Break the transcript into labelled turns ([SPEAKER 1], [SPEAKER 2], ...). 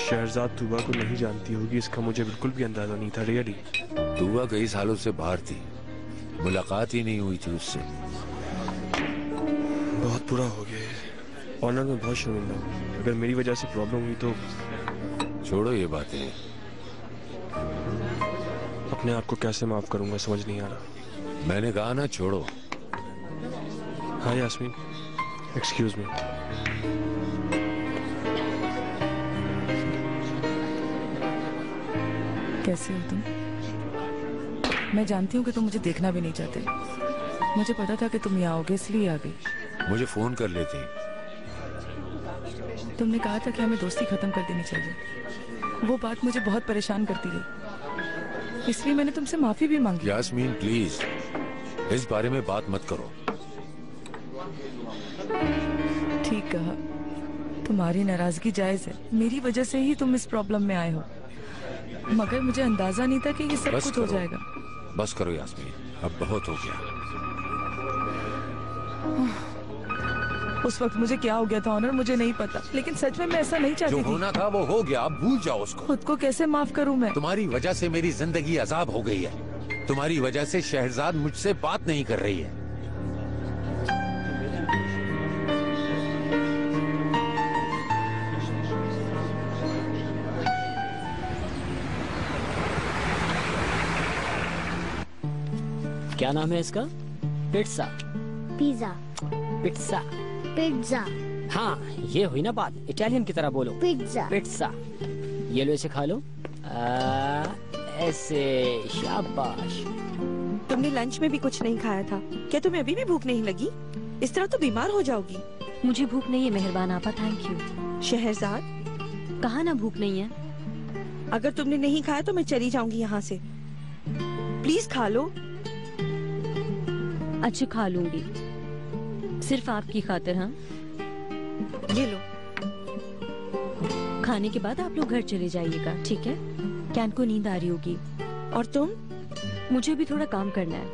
[SPEAKER 1] शहरजाद तूबा को नहीं जानती होगी, इसका मुझे बिल्कुल भी अंदाजा नहीं था। रियली
[SPEAKER 2] तूबा कई सालों से बाहर थी, मुलाकात ही नहीं हुई थी उससे।
[SPEAKER 1] बहुत बुरा हो गया ऑनर, मैं बहुत शर्मिंदा हूँ। अगर मेरी वजह से प्रॉब्लम हुई तो
[SPEAKER 2] छोड़ो ये बातें।
[SPEAKER 1] अपने आप को कैसे माफ करूंगा समझ नहीं आ रहा।
[SPEAKER 2] मैंने कहा ना छोड़ो।
[SPEAKER 1] हाँ यास्मीन, एक्सक्यूज मी।
[SPEAKER 3] कैसे हो तुम? मैं जानती हूँ कि तुम मुझे देखना भी नहीं चाहते। मुझे पता था कि तुम यहाँ आओगे, इसलिए आ गई।
[SPEAKER 2] मुझे फोन कर लेते।
[SPEAKER 3] तुमने कहा था कि हमें दोस्ती खत्म कर देनी चाहिए। वो बात मुझे बहुत परेशान करती रही, इसलिए मैंने तुमसे माफी भी मांगी।
[SPEAKER 2] यास्मीन प्लीज इस बारे में बात मत करो।
[SPEAKER 3] ठीक कहा, तुम्हारी नाराजगी जायज है। मेरी वजह से ही तुम इस प्रॉब्लम में आए हो, मगर मुझे अंदाजा नहीं था कि ये सब कुछ हो जाएगा।
[SPEAKER 2] बस करो यास्मीन, अब बहुत हो गया।
[SPEAKER 3] उस वक्त मुझे क्या हो गया था ऑनर मुझे नहीं पता, लेकिन सच में मैं ऐसा नहीं चाहती
[SPEAKER 2] जो
[SPEAKER 3] थी।
[SPEAKER 2] होना था वो हो गया, अब भूल जाओ उसको।
[SPEAKER 3] खुद को कैसे माफ करूं मैं?
[SPEAKER 2] तुम्हारी वजह से मेरी जिंदगी अजाब हो गई है। तुम्हारी वजह से शहरजाद मुझसे बात नहीं कर रही है।
[SPEAKER 4] क्या नाम है इसका? पिट्सा।
[SPEAKER 5] पिज्जा।
[SPEAKER 4] पिट्सा।
[SPEAKER 5] पिज्जा।
[SPEAKER 4] हाँ ये हुई ना बात, इटालियन की तरह बोलो।
[SPEAKER 5] पिज्जा।
[SPEAKER 4] पिट्सा। ये लो, इसे खा लो। ऐसे, शाबाश।
[SPEAKER 6] तुमने लंच में भी कुछ नहीं खाया था, क्या तुम्हें अभी भी भूख नहीं लगी? इस तरह तो बीमार हो जाओगी।
[SPEAKER 7] मुझे भूख नहीं है मेहरबान आपा, थैंक यू।
[SPEAKER 6] शहरजाद,
[SPEAKER 7] कहा ना भूख नहीं है।
[SPEAKER 6] अगर तुमने नहीं खाया तो मैं चली जाऊंगी यहाँ से। प्लीज खा लो।
[SPEAKER 7] अच्छा खा लूंगी, सिर्फ आपकी खातिर। हाँ
[SPEAKER 6] ये लो।
[SPEAKER 7] खाने के बाद आप लोग घर चले जाइएगा, ठीक है? कैन को नींद आ रही होगी।
[SPEAKER 6] और तुम?
[SPEAKER 7] मुझे भी थोड़ा काम करना है।